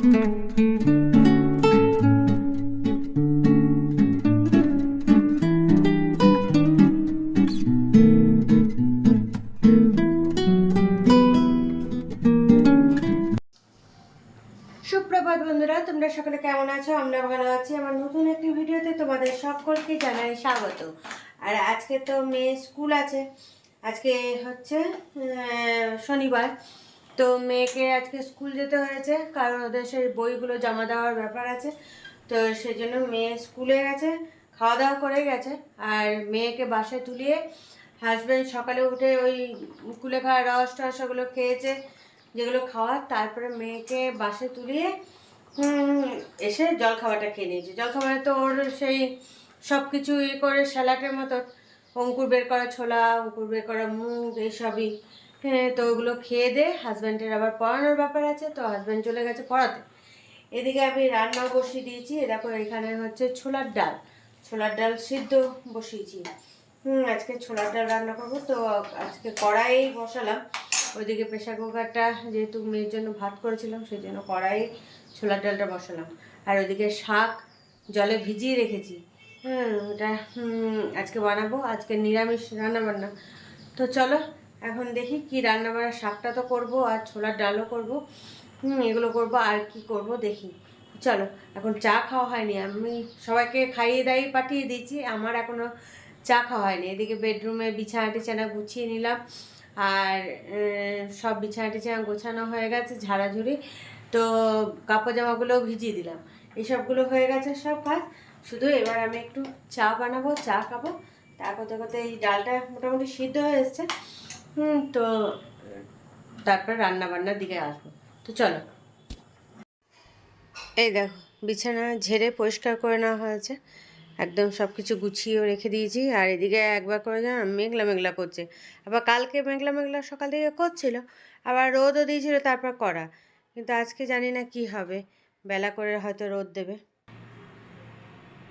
সুপ্রভাত বন্ধুরা, তোমরা সকলে কেমন আছো? আমরা ভালো আছি। আমার নতুন একটি ভিডিওতে তোমাদের সকলকে জানাই স্বাগত। আর আজকে তো মেয়ে স্কুল আছে, আজকে হচ্ছে শনিবার। তো মেয়েকে আজকে স্কুল যেতে হয়েছে, কারণ ওদের সেই বইগুলো জমা দেওয়ার ব্যাপার আছে। তো সেই জন্য মেয়ে স্কুলে গেছে, খাওয়া দাওয়া করে গেছে। আর মেয়েকে বাসায় তুলিয়ে হাজব্যান্ড সকালে উঠে ওই কুলেখাড়া রস টস ওগুলো খেয়েছে, যেগুলো খাওয়ার। তারপরে মেয়েকে বাসে তুলিয়ে এসে জলখাবারটা খেয়ে নিয়েছে। জলখাবারে তো ওর সেই সব কিছু ইয়ে করে স্যালাডের মতো অঙ্কুর বের করা ছোলা, অঙ্কুর বের করা মুগ, এইসবই। হ্যাঁ, তো ওগুলো খেয়ে দে হাজব্যান্ডের আবার পড়ানোর ব্যাপার আছে, তো হাজব্যান্ড চলে গেছে পড়াতে। এদিকে আমি রান্না বসিয়ে দিয়েছি। দেখো এখানে হচ্ছে ছোলার ডাল সিদ্ধ বসিয়েছি। আজকে ছোলার ডাল রান্না করবো। তো আজকে কড়াই বসালাম। ওইদিকে প্রেশার কুকারটা, যেহেতু মেয়ের জন্য ভাত করেছিলাম সেই জন্য কড়াই ছোলার ডালটা বসালাম। আর ওইদিকে শাক জলে ভিজিয়ে রেখেছি। ওটা আজকে বানাবো। আজকে নিরামিষ রান্নাবান্না। তো চলো এখন দেখি কি রান্নাবান্না। শাকটা তো করবো, আর ছোলার ডালও করবো। এগুলো করবো, আর কি করব দেখি। চলো, এখন চা খাওয়া হয়নি। আমি সবাইকে খাইয়ে দাইয়ে পাঠিয়ে দিয়েছি, আমার এখনও চা খাওয়া হয়নি। এদিকে বেডরুমে বিছানা টিছানা গুছিয়ে নিলাম। আর সব বিছানা টিছানা গোছানো হয়ে গেছে, ঝাড়াঝুড়ি। তো কাপড় জামাগুলোও ভিজিয়ে দিলাম। এইসবগুলো হয়ে গেছে সব কাজ। শুধু এবার আমি একটু চা বানাবো, চা খাবো। তা করতে করতে এই ডালটা মোটামুটি সিদ্ধ হয়ে এসছে। তো তারপর রান্নাবান্নার দিকে আসবো। তো চলো। এই দেখো, বিছানা ঝেড়ে পরিষ্কার করে নেওয়া হয়েছে, একদম সব কিছু গুছিয়েও রেখে দিয়েছি। আর এদিকে একবার করে মেঘলা মেঘলা করছে। আবার কালকে মেঘলা মেঘলা সকাল থেকে করছিল, আবার রোদও দিয়েছিল তারপর করা। কিন্তু আজকে জানি না কি হবে, বেলা করে হয়তো রোদ দেবে।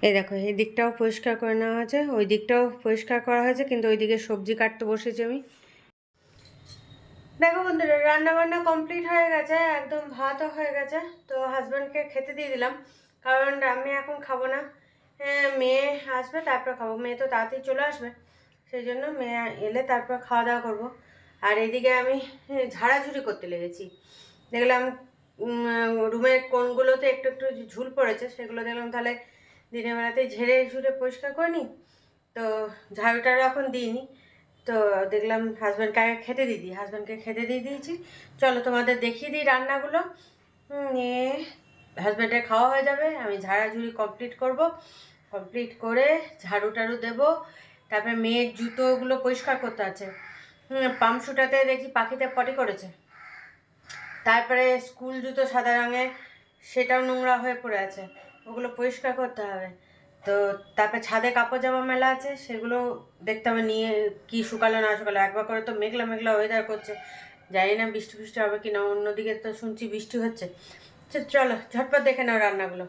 এই দেখো, এই দিকটাও পরিষ্কার করে নেওয়া হয়েছে, ওই দিকটাও পরিষ্কার করা হয়েছে, কিন্তু ওইদিকে সবজি কাটতে বসেছি আমি। দেখো বন্ধুরা, রান্না বান্না কমপ্লিট হয়ে গেছে, একদম ভাতও হয়ে গেছে। তো হাজব্যান্ডকে খেতে দিয়ে দিলাম, কারণ আমি এখন খাবো না। মেয়ে আসবে তারপর খাবো। মেয়ে তো তাড়াতাড়ি চলে আসবে, সেই জন্য মেয়ে এলে তারপর খাওয়া দাওয়া করবো। আর এদিকে আমি ঝাড়াঝুড়ি করতে লেগেছি। দেখলাম রুমের কোণগুলোতে একটু একটু ঝুল পড়েছে, সেগুলো দেখলাম তাহলে দিনের বেলাতেই ঝেড়ে ঝুড়ে পরিষ্কার করে নিই। তো ঝাড়ুটারও এখন দিইনি। তো দেখলাম হাজব্যান্ডকে আগে খেতে দিয়ে দিই, হাজব্যান্ডকে খেতে দিয়ে দিয়েছি। চলো তোমাদের দেখিয়ে দিই রান্নাগুলো। নিয়ে হাজব্যান্ডের খাওয়া হয়ে যাবে, আমি ঝাড়াঝুড়ি কমপ্লিট করব। কমপ্লিট করে ঝাড়ু টাড়ু দেবো। তারপরে মেয়ের জুতোগুলো পরিষ্কার করতে আছে। পাম্পশুটাতে দেখি পাখিতে পটি করেছে। তারপরে স্কুল জুতো সাদা রঙের, সেটাও নোংরা হয়ে পড়ে আছে, ওগুলো পরিষ্কার করতে হবে। তো তারপরে ছাদে কাপড় জামা মেলা আছে, সেগুলো দেখতে হবে নিয়ে কি শুকালো না শুকালো। একবার করে তো মেঘলা মেঘলা ওয়েদার করছে, জানি না বৃষ্টি ফৃষ্টি হবে কি না। অন্যদিকে তো শুনছি বৃষ্টি হচ্ছে। চলো ঝটপট দেখে নাও রান্নাগুলো।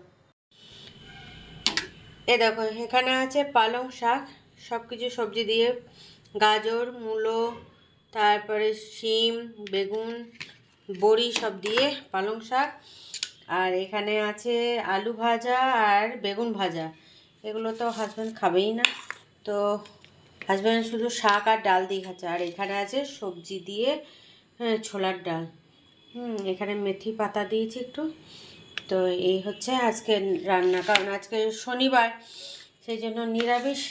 এ দেখো, এখানে আছে পালং শাক, সব কিছু সবজি দিয়ে, গাজর, মূলো, তারপরে শিম, বেগুন, বড়ি সব দিয়ে পালং শাক। আর এখানে আছে আলু ভাজা আর বেগুন ভাজা। এগুলো তো হাজব্যান্ড খাবেই না, তো হাজব্যান্ড শুধু শাক আর ডাল দিয়ে খাচ্ছে। আর এখানে আছে সবজি দিয়ে ছোলার ডাল। এখানে মেথি পাতা দিয়েছি একটু। তো এই হচ্ছে আজকে রান্না, কারণ আজকে শনিবার, সেই জন্য নিরামিষ।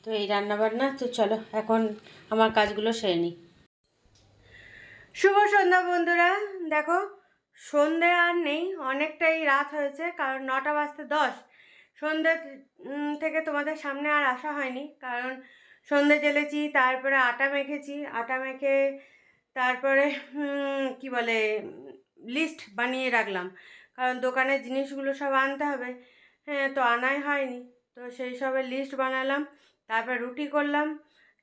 তো এই রান্না বান্না। তো চলো এখন আমার কাজগুলো সেরে নিই। শুভ সন্ধ্যা বন্ধুরা। দেখো, সন্ধে আর নেই, অনেকটাই রাত হয়েছে, কারণ 9টা বাজতে 10। সন্ধে থেকে তোমাদের সামনে আর আসা হয়নি, কারণ সন্ধে জ্বেলেছি, তারপরে আটা মেখেছি। আটা মেখে তারপরে কি বলে লিস্ট বানিয়ে রাখলাম, কারণ দোকানের জিনিসগুলো সব আনতে হবে। তো আনাই হয়নি, তো সেই সবের লিস্ট বানালাম। তারপর রুটি করলাম।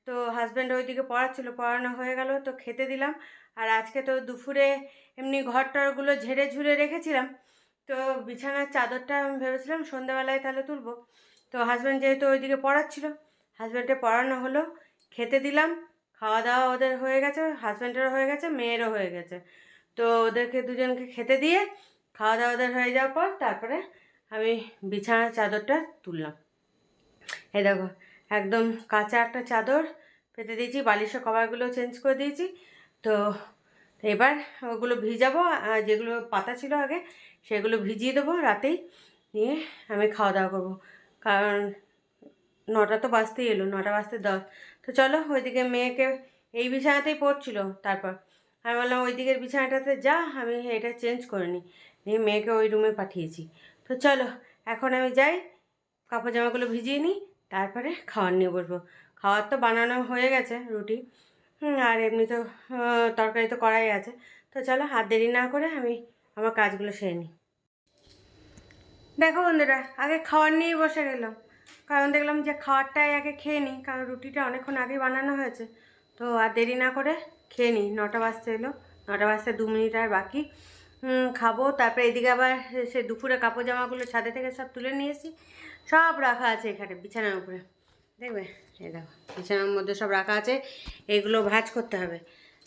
তো হাজব্যান্ড ওইদিকে পড়াচ্ছিল, পড়ানো হয়ে গেল, তো খেতে দিলাম। আর আজকে তো দুপুরে এমনি ঘর টরগুলো ঝেড়ে ঝুড়ে রেখেছিলাম। তো বিছানার চাদরটা আমি ভেবেছিলাম সন্ধ্যাবেলায় তাহলে তুলবো। তো হাজব্যান্ড যেহেতু ওইদিকে পড়াচ্ছিল, হাজব্যান্ডে পড়ানো হলো, খেতে দিলাম। খাওয়া দাওয়া ওদের হয়ে গেছে, হাজব্যান্ডেরও হয়ে গেছে, মেয়েরও হয়ে গেছে। তো ওদেরকে দুজনকে খেতে দিয়ে খাওয়া দাওয়া হয়ে যাওয়ার পর তারপরে আমি বিছানার চাদরটা তুললাম। এই দেখো একদম কাঁচা একটা চাদর পেতে দিয়েছি, বালিশের কভারগুলো চেঞ্জ করে দিয়েছি। তো এবার ওগুলো ভিজাবো, যেগুলো পাতা ছিল আগে সেগুলো ভিজিয়ে দেবো রাতেই, নিয়ে আমি খাওয়া দাওয়া করবো। কারণ 9টা তো বাজতেই এলো, 9টা বাজতে 10। তো চলো, ওইদিকে মেয়েকে এই বিছানাতেই পড়ছিল, তারপর আমি বললাম ওই দিকের বিছানাটাতে যা, আমি এটা চেঞ্জ করে নিই, নিয়ে মেয়েকে ওই রুমে পাঠিয়েছি। তো চলো এখন আমি যাই, কাপড় জামাগুলো ভিজিয়ে নিই, তারপরে খাওয়ার নিয়ে বসবো। খাওয়ার তো বানানো হয়ে গেছে, রুটি আর এমনি তো তরকারি তো করাই আছে। তো চলো হাত দেরি না করে আমি আমার কাজগুলো সেরে নিই। দেখো বন্ধুরা, আগে খাওয়ার নিয়েই বসে গেলাম, কারণ দেখলাম যে খাওয়ারটাই আগে খেয়ে নিই, কারণ রুটিটা অনেকক্ষণ আগেই বানানো হয়েছে। তো আর দেরি না করে খেয়ে নিই, 9টা বাজতে এলো, 9টা বাজতে 2 মিনিট আর বাকি। খাবো, তারপরে এদিকে আবার সে দুপুরে কাপড় জামাগুলো ছাদে থেকে সব তুলে নিয়ে এসেছি, সব রাখা আছে এখানে বিছানার উপরে, দেখবে এই দেখো বিছানার মধ্যে সব রাখা আছে, এগুলো ভাঁজ করতে হবে।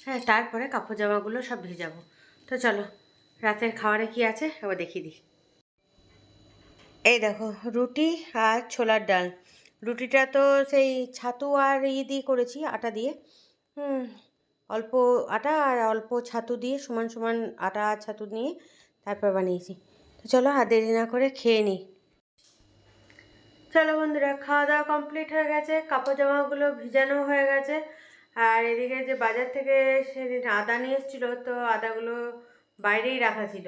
হ্যাঁ, তারপরে কাপড় জামাগুলো সব ভিজাবো। তো চলো রাতের খাবারে কি আছে এবার দেখিয়ে দিই। এই দেখো রুটি আর ছোলার ডাল। রুটিটা তো সেই ছাতু আর দিয়ে করেছি, আটা দিয়ে। অল্প আটা আর অল্প ছাতু দিয়ে সমান সমান আটা আর ছাতু নিয়ে তারপর বানিয়েছি। তো চলো আর দেরি না করে খেয়ে নিই। চলো বন্ধুরা, খাওয়া দাওয়া কমপ্লিট হয়ে গেছে, কাপড় জামাগুলো ভিজানো হয়ে গেছে। আর এদিকে যে বাজার থেকে সেদিন আদা নিয়ে এসেছিলো, তো আদাগুলো বাইরেই রাখা ছিল,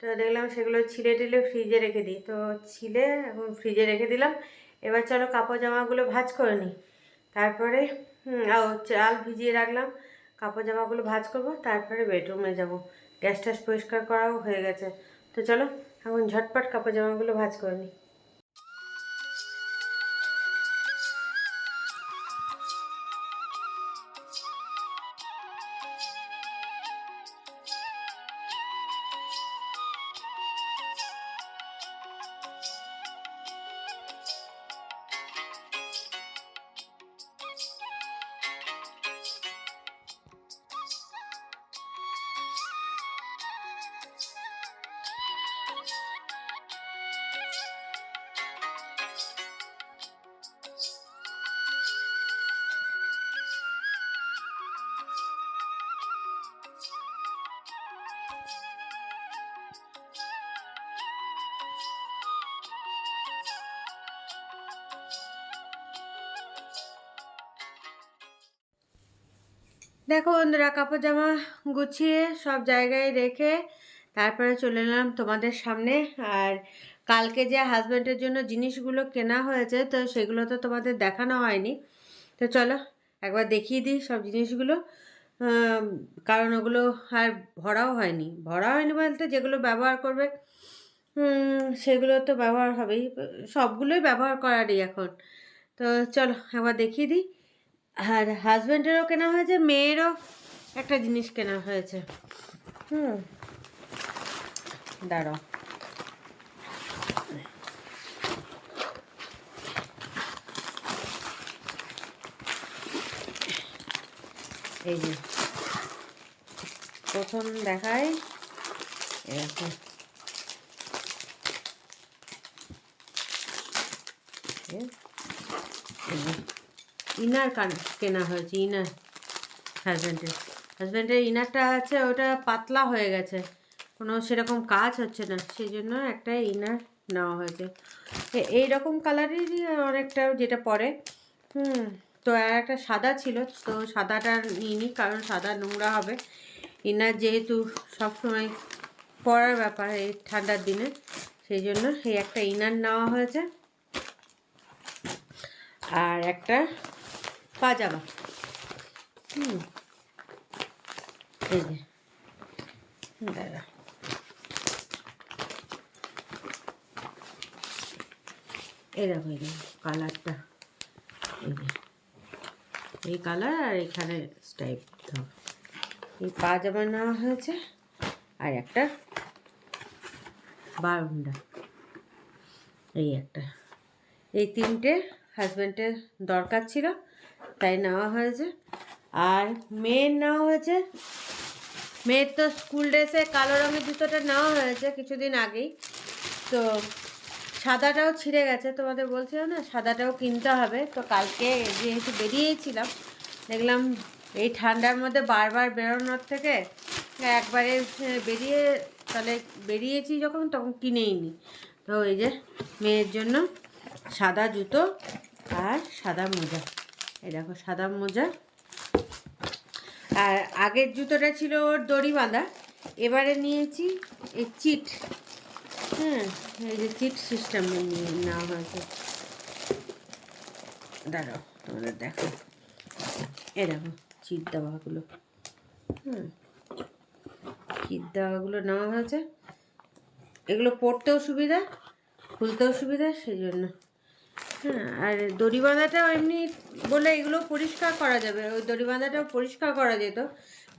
তো দেখলাম সেগুলো ছিলে টিলে ফ্রিজে রেখে দিই। তো ছিলে এখন ফ্রিজে রেখে দিলাম। এবার চলো কাপড় জামাগুলো ভাঁজ করে নিই, তারপরে চাল ভিজিয়ে রাখলাম, কাপড় জামাগুলো ভাঁজ করবো, তারপরে বেডরুমে যাব। গ্যাস ট্যাস পরিষ্কার করাও হয়ে গেছে। তো চলো এখন ঝটপট কাপড় জামাগুলো ভাঁজ করে নিই। দেখো বন্ধুরা, কাপড় জামা গুছিয়ে সব জায়গায় রেখে তারপরে চলে এলাম তোমাদের সামনে। আর কালকে যে হাজব্যান্ডের জন্য জিনিসগুলো কেনা হয়েছে, তো সেগুলো তো তোমাদের দেখানো হয়নি। তো চলো একবার দেখিয়ে দিই সব জিনিসগুলো। কারণ ওগুলো আর ভরা হয়নি বলতে যেগুলো ব্যবহার করবে সেগুলো তো ব্যবহার হবেই, সবগুলোই ব্যবহার করারই এখন। তো চলো একবার দেখিয়ে দিই। আর হাজব্যান্ডেরও কেনা হয়েছে, মেয়েরও একটা জিনিস কেনা হয়েছে। দাঁড়াও, এই যে প্রথম দেখায় এরকম ইনার কেনা হয়েছে, ইনার হাজব্যান্ডের ইনারটা আছে, ওটা পাতলা হয়ে গেছে, কোনো সেরকম কাজ হচ্ছে না, সেই জন্য একটা ইনার নেওয়া হয়েছে এইরকম কালারেরই অনেকটা যেটা পরে। তো আর একটা সাদা ছিল, তো সাদাটা নিইনি, কারণ সাদা নোংরা হবে। ইনার যেহেতু সবসময় পরার ব্যাপার এই ঠান্ডার দিনে, সেই জন্য এই একটা ইনার নেওয়া হয়েছে। আর একটা পাজামা, এই যে দাঁড়া, এই দেখো কালারটা, এই কালার আর এখানে স্টাইপ, এই পাজামা নেওয়া হয়েছে। আর একটা বারুন্ডা, এই একটা, এই তিনটে হাজব্যান্ডের দরকার ছিল তাই নেওয়া হয়েছে। আর মেয়ের নেওয়া হয়েছে মেয়ের তো স্কুল ড্রেসে কালো রঙের জুতোটা নেওয়া হয়েছে কিছুদিন আগেই, তো সাদাটাও ছিঁড়ে গেছে, তোমাদের বলছিলাম না সাদাটাও কিনতে হবে। তো কালকে যেহেতু বেরিয়েছিলাম, দেখলাম এই ঠান্ডার মধ্যে বারবার বেরোনোর থেকে একবারে বেরিয়ে, তাহলে বেরিয়েছি যখন তখন কিনেই নি। তো এই যে মেয়ের জন্য সাদা জুতো আর সাদা মোজা, এই দেখো সাদা মোজা। আর আগের জুতোটা ছিল ওর দড়ি বাঁধা, এবারে নিয়েছি এই চিট। হ্যাঁ, এই যে চিট সিস্টেম নিয়ে নেওয়া হয়েছে। দাঁড়াও তোমাদের দেখো, এ দেখো চিট দেওয়াগুলো। চিট দেওয়াগুলো নেওয়া হয়েছে, এগুলো পরতেও সুবিধা, খুলতেও সুবিধা, সেই জন্য। হ্যাঁ, আর দড়ি বাঁধাটাও এমনি বলে এগুলো পরিষ্কার করা যাবে, ওই দড়ি বাঁধাটাও পরিষ্কার করা যেত।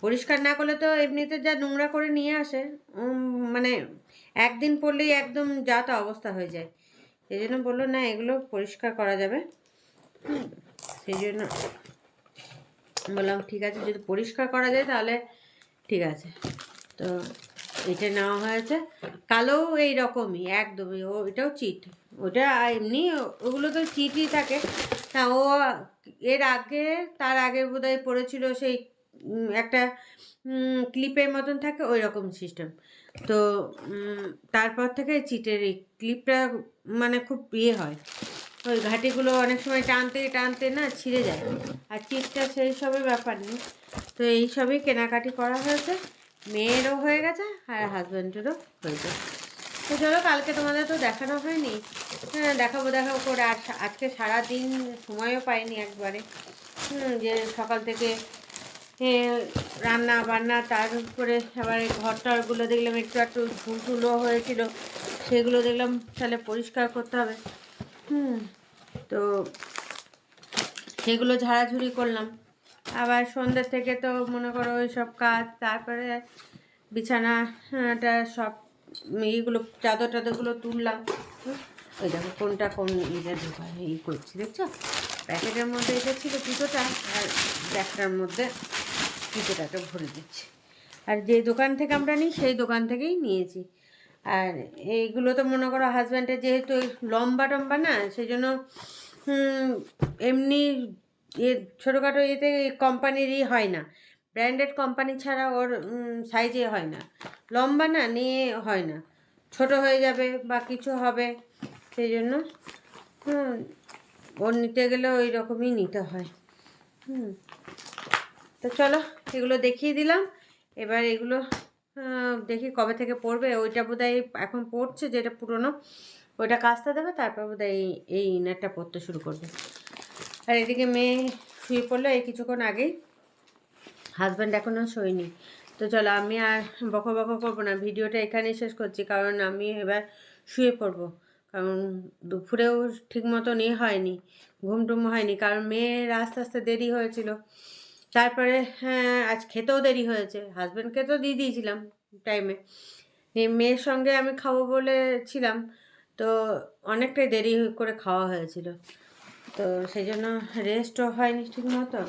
পরিষ্কার না করলে তো এমনিতে যা নোংরা করে নিয়ে আসে, মানে একদিন পরলেই একদম যা তা অবস্থা হয়ে যায়। সেই জন্য বললো না এগুলো পরিষ্কার করা যাবে। সেই জন্য বললাম ঠিক আছে, যদি পরিষ্কার করা যায় তাহলে ঠিক আছে। তো এটা নেওয়া হয়েছে, কালোও এই রকমই একদমই, ও এটাও চিট। ওটা এমনি ওগুলো তো চিটই থাকে। তা ও এর আগে তার আগের বোধহয় পড়েছিল সেই একটা ক্লিপের মতন থাকে ওই রকম সিস্টেম। তো তারপর থেকে চিটের এই ক্লিপটা মানে খুব ইয়ে হয়, ওই ঘাটিগুলো অনেক সময় টানতে টানতে না ছিঁড়ে যায়। আর চিটটা সেই সবের ব্যাপার নেই। তো এই সবই কেনাকাটি করা হয়েছে, মেয়েরও হয়ে গেছে আর হাজব্যান্ডেরও হয়েছে। তো চলো, কালকে তোমাদের তো দেখানো হয়নি, হ্যাঁ দেখাবো দেখাবো করে। আর আজকে সারাদিন সময়ও পাইনি একবারে, যে সকাল থেকে রান্না বান্না, তার উপরে আবার ঘরটারগুলো দেখলাম একটু একটু ঝুলঝুলো হয়েছিল, সেগুলো দেখলাম তাহলে পরিষ্কার করতে হবে। তো সেগুলো ঝাড়াঝুড়ি করলাম। আবার সন্ধ্যে থেকে তো মনে করো ওই সব কাজ, তারপরে বিছানাটা সব এইগুলো চাদর টাদরগুলো তুললাম। ওই দেখো কোনটা কোন ইয়ে ঢোকায় এই করছি, দেখছো প্যাকেটের মধ্যে এটা ছিল জুতোটা, আর ব্যাগটার মধ্যে জুতোটাকে ভরে দিচ্ছি। আর যে দোকান থেকে আমরা নিই সেই দোকান থেকেই নিয়েছি। আর এইগুলো তো মনে করো হাজব্যান্ডের যেহেতু লম্বা টম্বা না, সেই জন্য এমনি ছোটোখাটো এতে কোম্পানিরই হয় না, ব্র্যান্ডেড কোম্পানি ছাড়া ওর সাইজে হয় না, লম্বা না নিয়ে হয় না, ছোট হয়ে যাবে বা কিছু হবে, সেই জন্য ওর নিতে গেলে ওই রকমই নিতে হয়। তো চলো এগুলো দেখিয়ে দিলাম। এবার এগুলো দেখি কবে থেকে পড়বে। ওইটা বোধহয় এখন পড়ছে, যেটা পুরনো ওইটা কাচতে দেবে, তারপর বোধহয় এই ইনারটা পড়তে শুরু করবে। আর এদিকে মেয়ে শুয়ে পড়লো এই কিছুক্ষণ আগেই, হাজব্যান্ড এখনও শোয়নি। তো চলো আমি আর বকো বকো করবো না, ভিডিওটা এখানেই শেষ করছি, কারণ আমি এবার শুয়ে পড়বো। কারণ দুপুরেও ঠিক মতন হয়নি, ঘুম টুম হয়নি, কারণ মেয়ের আস্তে আস্তে দেরি হয়েছিল। তারপরে আজ খেতেও দেরি হয়েছে, হাজব্যান্ডকে তো দিয়ে দিয়েছিলাম টাইমে, মেয়ের সঙ্গে আমি খাবো বলেছিলাম, তো অনেকটাই দেরি করে খাওয়া হয়েছিল। তো সেই জন্য রেস্টও হয়নি ঠিক মতো।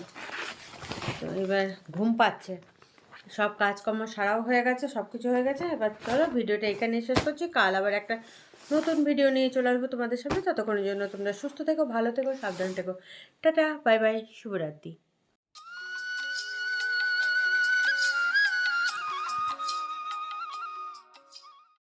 তো এবার ঘুম পাচ্ছে, সব কাজকর্ম সারাও হয়ে গেছে, সব কিছু হয়ে গেছে। এবার চলো ভিডিওটা এখানে শেষ করছি, কাল আবার একটা নতুন ভিডিও নিয়ে চলে আসবো তোমাদের সামনে। ততক্ষণের জন্য তোমরা সুস্থ থেকো, ভালো থেকো, সাবধান থেকো। টাটা, বাই বাই, শুভরাত্রি।